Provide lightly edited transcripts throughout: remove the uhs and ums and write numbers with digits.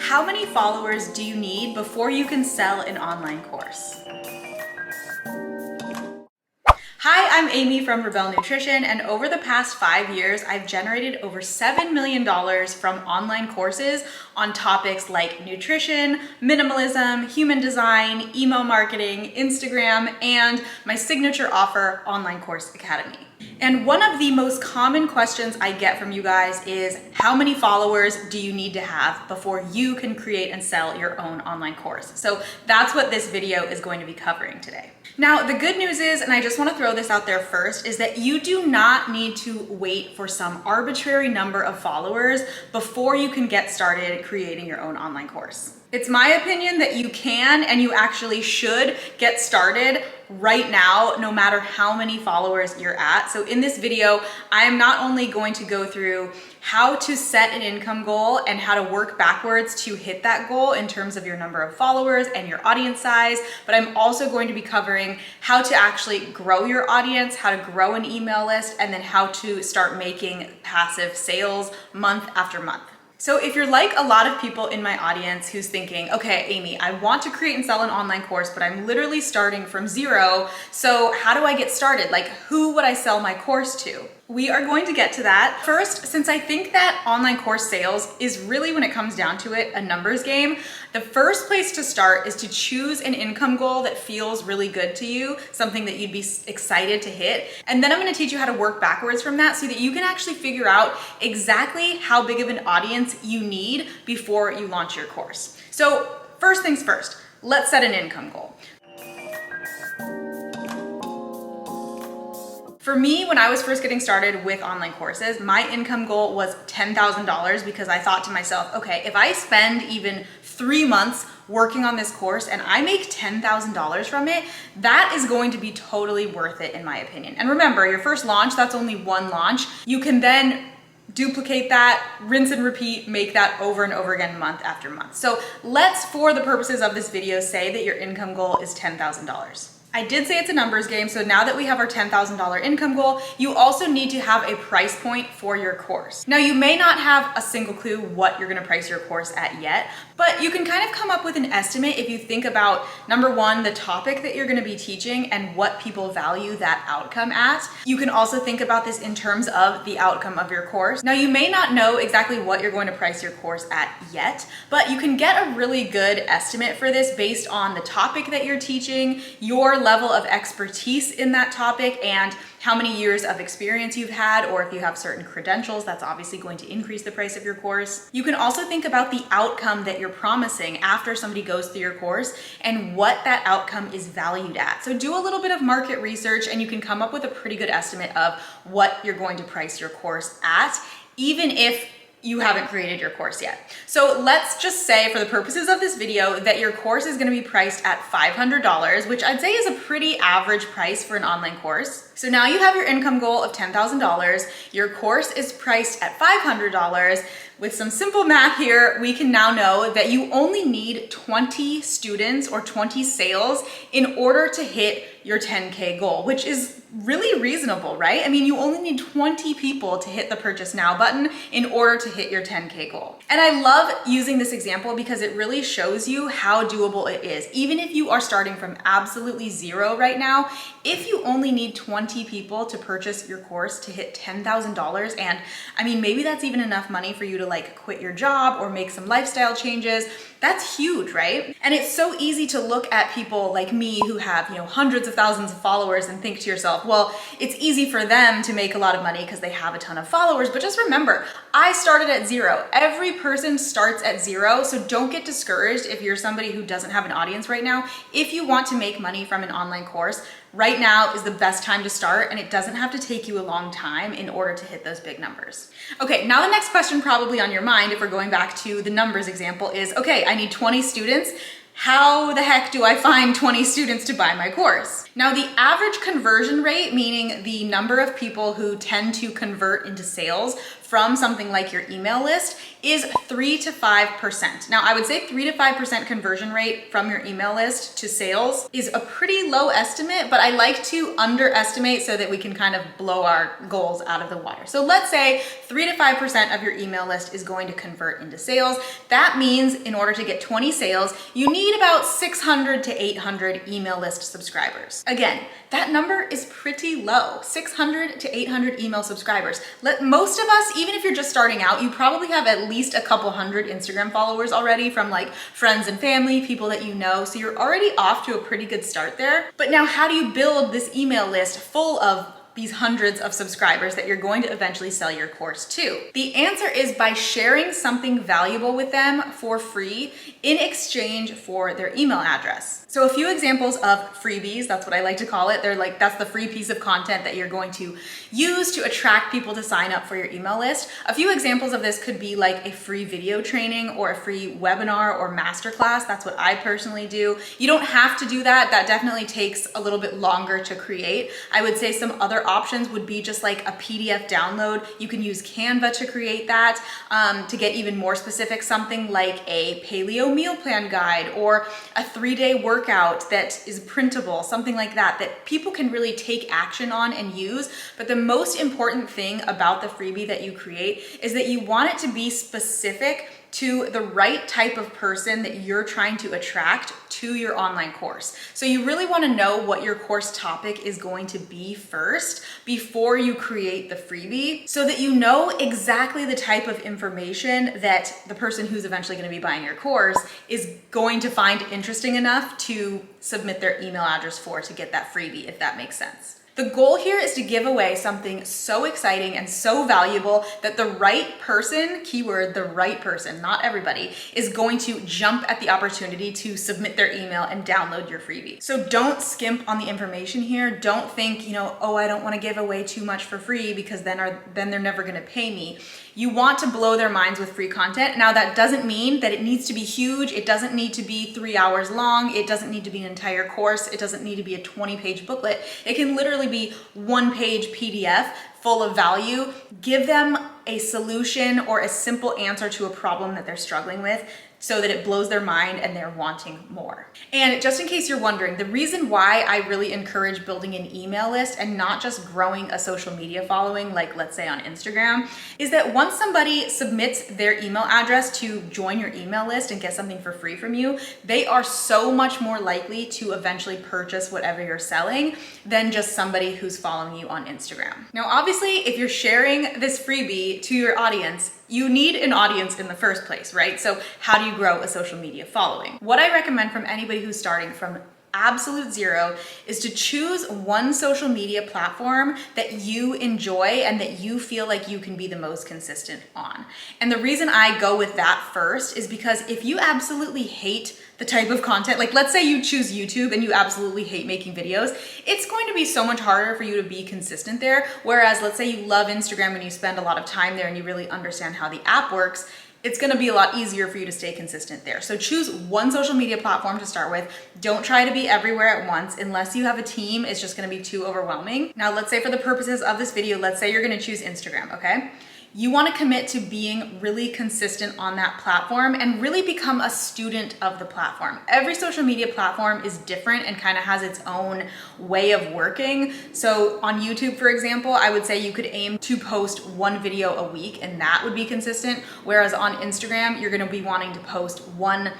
How many followers do you need before you can sell an online course? Hi, I'm Amy from Rebelle Nutrition, and over the past 5 years, I've generated over $7 million from online courses on topics like nutrition, minimalism, human design, email marketing, Instagram, and my signature offer, Online Course Academy. And one of the most common questions I get from you guys is, how many followers do you need to have before you can create and sell your own online course? So that's what this video is going to be covering today. Now, the good news is, and I just want to throw this out there first, is that you do not need to wait for some arbitrary number of followers before you can get started creating your own online course. It's my opinion that you can and you actually should get started right now, no matter how many followers you're at. So in this video, I am not only going to go through how to set an income goal and how to work backwards to hit that goal in terms of your number of followers and your audience size, but I'm also going to be covering how to actually grow your audience, how to grow an email list, and then how to start making passive sales month after month. So if you're like a lot of people in my audience who's thinking, okay, Amy, I want to create and sell an online course, but I'm literally starting from zero. So how do I get started? Like, who would I sell my course to? We are going to get to that. First, since I think that online course sales is really, when it comes down to it, a numbers game, the first place to start is to choose an income goal that feels really good to you, something that you'd be excited to hit. And then I'm gonna teach you how to work backwards from that so that you can actually figure out exactly how big of an audience you need before you launch your course. So first things first, let's set an income goal. For me, when I was first getting started with online courses, my income goal was $10,000 because I thought to myself, okay, if I spend even 3 months working on this course and I make $10,000 from it, that is going to be totally worth it in my opinion. And remember, your first launch, that's only one launch. You can then duplicate that, rinse and repeat, make that over and over again month after month. So let's, for the purposes of this video, say that your income goal is $10,000. I did say it's a numbers game, so now that we have our $10,000 income goal, you also need to have a price point for your course. Now, you may not have a single clue what you're gonna price your course at yet, but you can kind of come up with an estimate if you think about, number one, the topic that you're gonna be teaching and what people value that outcome at. You can also think about this in terms of the outcome of your course. Now, you may not know exactly what you're going to price your course at yet, but you can get a really good estimate for this based on the topic that you're teaching, your level of expertise in that topic, and how many years of experience you've had, or if you have certain credentials, that's obviously going to increase the price of your course. You can also think about the outcome that you're promising after somebody goes through your course and what that outcome is valued at. So do a little bit of market research and you can come up with a pretty good estimate of what you're going to price your course at, even if you haven't created your course yet. So let's just say, for the purposes of this video, that your course is gonna be priced at $500, which I'd say is a pretty average price for an online course. So now you have your income goal of $10,000, your course is priced at $500. With some simple math here, we can now know that you only need 20 students or 20 sales in order to hit your 10K goal, which is really reasonable, right? I mean, you only need 20 people to hit the purchase now button in order to hit your 10K goal. And I love using this example because it really shows you how doable it is. Even if you are starting from absolutely zero right now, if you only need 20 people to purchase your course to hit $10,000, and I mean, maybe that's even enough money for you to like quit your job or make some lifestyle changes, that's huge, right? And it's so easy to look at people like me who have, hundreds of thousands of followers and think to yourself, well, it's easy for them to make a lot of money because they have a ton of followers. But just remember, I started at zero. Every person starts at zero. So don't get discouraged if you're somebody who doesn't have an audience right now. If you want to make money from an online course, right now is the best time to start, and it doesn't have to take you a long time in order to hit those big numbers. Okay, now the next question probably on your mind, if we're going back to the numbers example, is, okay, I need 20 students. How the heck do I find 20 students to buy my course? Now, the average conversion rate, meaning the number of people who tend to convert into sales from something like your email list is 3 to 5%. Now, I would say 3 to 5% conversion rate from your email list to sales is a pretty low estimate, but I like to underestimate so that we can kind of blow our goals out of the water. So let's say 3 to 5% of your email list is going to convert into sales. That means in order to get 20 sales, you need about 600 to 800 email list subscribers. Again, that number is pretty low, 600 to 800 email subscribers. Most of us, even if you're just starting out, you probably have at least a couple hundred Instagram followers already from like friends and family, people that you know. So you're already off to a pretty good start there. But now how do you build this email list full of these hundreds of subscribers that you're going to eventually sell your course to? The answer is by sharing something valuable with them for free in exchange for their email address. So a few examples of freebies, that's what I like to call it. That's the free piece of content that you're going to use to attract people to sign up for your email list. A few examples of this could be like a free video training or a free webinar or masterclass. That's what I personally do. You don't have to do that. That definitely takes a little bit longer to create. I would say some other options would be just like a PDF download. You can use Canva to create that. To get even more specific, something like a paleo meal plan guide or a 3-day workout that is printable, something like that people can really take action on and use. But the most important thing about the freebie that you create is that you want it to be specific to the right type of person that you're trying to attract to your online course. So you really want to know what your course topic is going to be first before you create the freebie, so that you know exactly the type of information that the person who's eventually going to be buying your course is going to find interesting enough to submit their email address for to get that freebie, if that makes sense. The goal here is to give away something so exciting and so valuable that the right person, keyword, the right person, not everybody, is going to jump at the opportunity to submit their email and download your freebie. So don't skimp on the information here. Don't think, oh, I don't want to give away too much for free because then they're never going to pay me. You want to blow their minds with free content. Now, that doesn't mean that it needs to be huge. It doesn't need to be 3 hours long. It doesn't need to be an entire course. It doesn't need to be a 20-page booklet. It can literally be 1-page PDF full of value. Give them a solution or a simple answer to a problem that they're struggling with, so that it blows their mind and they're wanting more. And just in case you're wondering, the reason why I really encourage building an email list and not just growing a social media following, like let's say on Instagram, is that once somebody submits their email address to join your email list and get something for free from you, they are so much more likely to eventually purchase whatever you're selling than just somebody who's following you on Instagram. Now, obviously, if you're sharing this freebie to your audience, you need an audience in the first place, right? So how do you grow a social media following? What I recommend from anybody who's starting from absolute zero is to choose one social media platform that you enjoy and that you feel like you can be the most consistent on. And the reason I go with that first is because if you absolutely hate the type of content, like let's say you choose YouTube and you absolutely hate making videos, it's going to be so much harder for you to be consistent there. Whereas let's say you love Instagram and you spend a lot of time there and you really understand how the app works, it's going to be a lot easier for you to stay consistent there. So choose one social media platform to start with. Don't try to be everywhere at once. Unless you have a team, it's just going to be too overwhelming. Now, let's say for the purposes of this video, let's say you're going to choose Instagram, okay? You want to commit to being really consistent on that platform and really become a student of the platform. Every social media platform is different and kind of has its own way of working. So on YouTube, for example, I would say you could aim to post 1 video a week and that would be consistent. Whereas on Instagram, you're going to be wanting to post one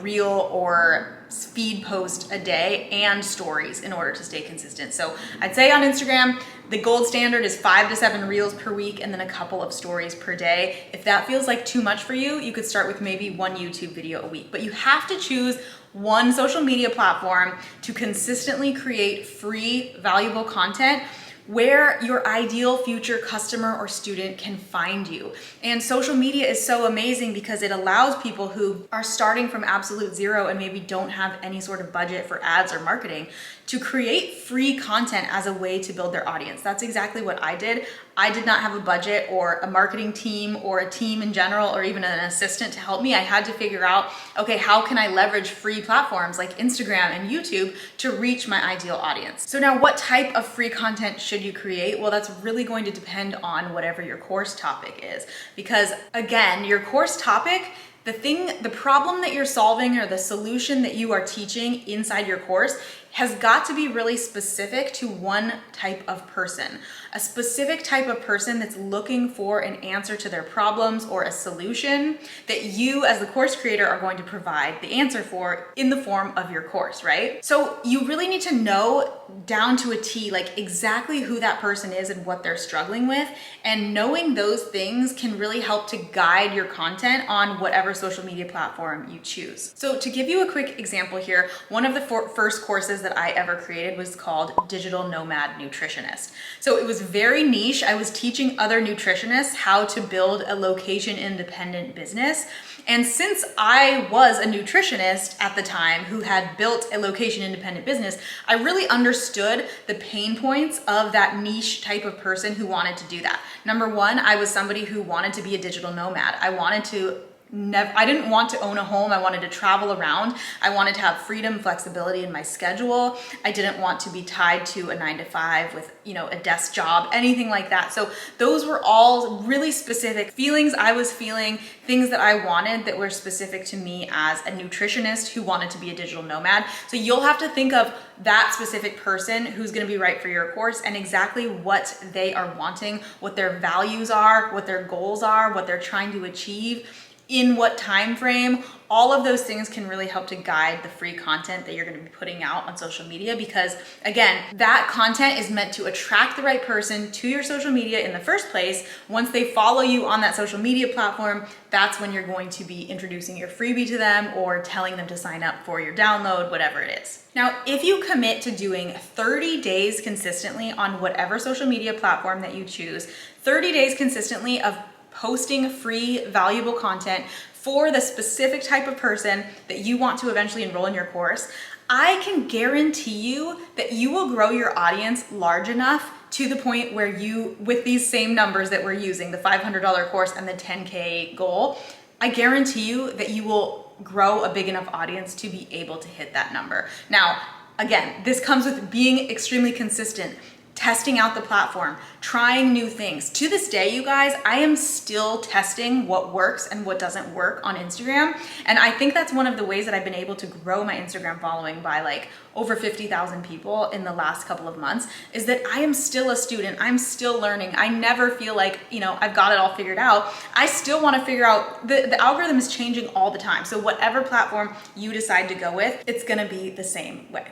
reel or feed post a day and stories in order to stay consistent. So I'd say on Instagram, the gold standard is 5 to 7 reels per week and then a couple of stories per day. If that feels like too much for you, you could start with maybe 1 YouTube video a week. But you have to choose one social media platform to consistently create free, valuable content where your ideal future customer or student can find you. And social media is so amazing because it allows people who are starting from absolute zero and maybe don't have any sort of budget for ads or marketing to create free content as a way to build their audience. That's exactly what I did. I did not have a budget or a marketing team or a team in general or even an assistant to help me. I had to figure out, okay, how can I leverage free platforms like Instagram and YouTube to reach my ideal audience? So now what type of free content should you create? Well, that's really going to depend on whatever your course topic is. Because again, your course topic, the problem that you're solving or the solution that you are teaching inside your course has got to be really specific to one type of person, a specific type of person that's looking for an answer to their problems or a solution that you as the course creator are going to provide the answer for in the form of your course, right? So you really need to know down to a T, like exactly who that person is and what they're struggling with. And knowing those things can really help to guide your content on whatever social media platform you choose. So to give you a quick example here, one of the first courses that I ever created was called Digital Nomad Nutritionist. So it was very niche. I was teaching other nutritionists how to build a location independent business. And since I was a nutritionist at the time who had built a location independent business, I really understood the pain points of that niche type of person who wanted to do that. Number one, I was somebody who wanted to be a digital nomad. I didn't want to own a home. I wanted to travel around. I wanted to have freedom, flexibility in my schedule. I didn't want to be tied to a 9-to-5 with, a desk job, anything like that. So those were all really specific feelings I was feeling, things that I wanted that were specific to me as a nutritionist who wanted to be a digital nomad. So you'll have to think of that specific person who's going to be right for your course and exactly what they are wanting, what their values are, what their goals are, what they're trying to achieve, in what time frame. All of those things can really help to guide the free content that you're going to be putting out on social media, because again, that content is meant to attract the right person to your social media in the first place. Once they follow you on that social media platform, that's when you're going to be introducing your freebie to them or telling them to sign up for your download, whatever it is. Now, if you commit to doing 30 days consistently on whatever social media platform that you choose, 30 days consistently of posting free, valuable content for the specific type of person that you want to eventually enroll in your course, I can guarantee you that you will grow your audience large enough to the point where you, with these same numbers that we're using, the $500 course and the 10K goal, I guarantee you that you will grow a big enough audience to be able to hit that number. Now, again, this comes with being extremely consistent, testing out the platform, trying new things. To this day, you guys, I am still testing what works and what doesn't work on Instagram. And I think that's one of the ways that I've been able to grow my Instagram following by like over 50,000 people in the last couple of months, is that I am still a student. I'm still learning. I never feel like, I've got it all figured out. I still want to figure out, the algorithm is changing all the time. So whatever platform you decide to go with, it's going to be the same way.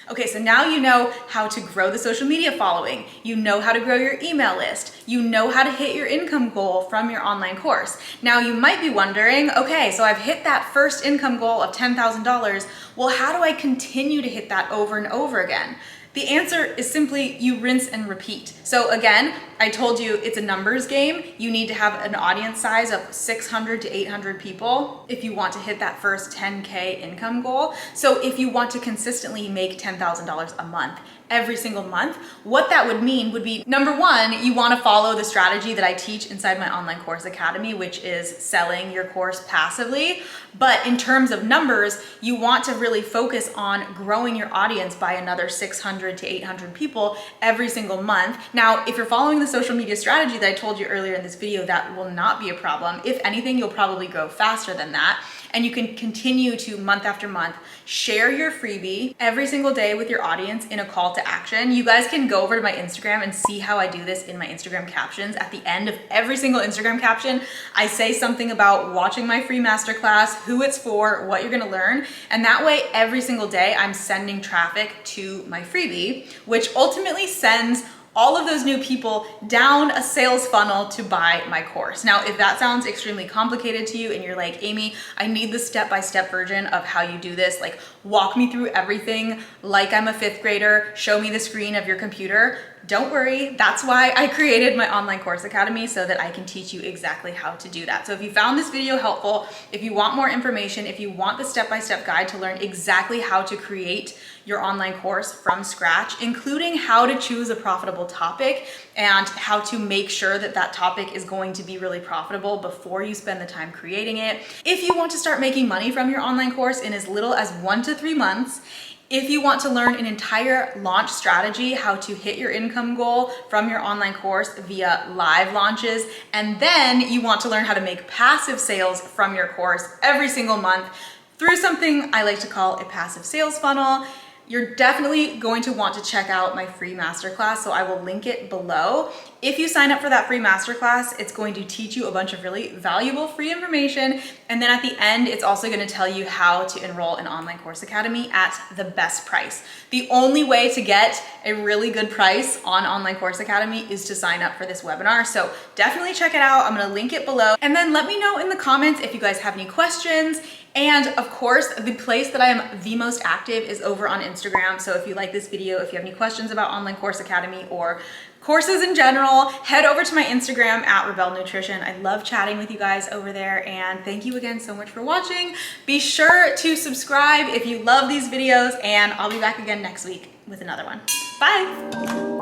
Okay, so now you know how to grow the social media following. You know how to grow your email list. You know how to hit your income goal from your online course. Now you might be wondering, okay, so I've hit that first income goal of $10,000. Well, how do I continue to hit that over and over again? The answer is simply you rinse and repeat. So again, I told you it's a numbers game. You need to have an audience size of 600 to 800 people if you want to hit that first 10K income goal. So if you want to consistently make $10,000 a month, every single month, what that would mean would be, number one, you want to follow the strategy that I teach inside my online course academy, which is selling your course passively. But in terms of numbers, you want to really focus on growing your audience by another 600 to 800 people every single month. Now, if you're following the social media strategy that I told you earlier in this video, that will not be a problem. If anything, you'll probably grow faster than that. And you can continue to, month after month, share your freebie every single day with your audience in a call to action. You guys can go over to my Instagram and see how I do this in my Instagram captions. At the end of every single Instagram caption, I say something about watching my free masterclass, who it's for, what you're gonna learn. And that way, every single day, I'm sending traffic to my freebie, which ultimately sends all of those new people down a sales funnel to buy my course. Now, if that sounds extremely complicated to you and you're like, Amy, I need the step-by-step version of how you do this, like walk me through everything like I'm a fifth grader, show me the screen of your computer, Don't worry, that's why I created my online course academy, so that I can teach you exactly how to do that. So if you found this video helpful, if you want more information, if you want the step-by-step guide to learn exactly how to create your online course from scratch, including how to choose a profitable topic and how to make sure that that topic is going to be really profitable before you spend the time creating it. If you want to start making money from your online course in as little as 1 to 3 months, if you want to learn an entire launch strategy, how to hit your income goal from your online course via live launches, and then you want to learn how to make passive sales from your course every single month through something I like to call a passive sales funnel, you're definitely going to want to check out my free masterclass, so I will link it below. If you sign up for that free masterclass, it's going to teach you a bunch of really valuable free information, and then at the end, it's also going to tell you how to enroll in Online Course Academy at the best price. The only way to get a really good price on Online Course Academy is to sign up for this webinar, so definitely check it out. I'm going to link it below, and then let me know in the comments if you guys have any questions. And of course, the place that I am the most active is over on Instagram. So if you like this video, if you have any questions about Online Course Academy or courses in general, head over to my Instagram at Rebelle Nutrition. I love chatting with you guys over there, and thank you again so much for watching. Be sure to subscribe if you love these videos, and I'll be back again next week with another one. Bye.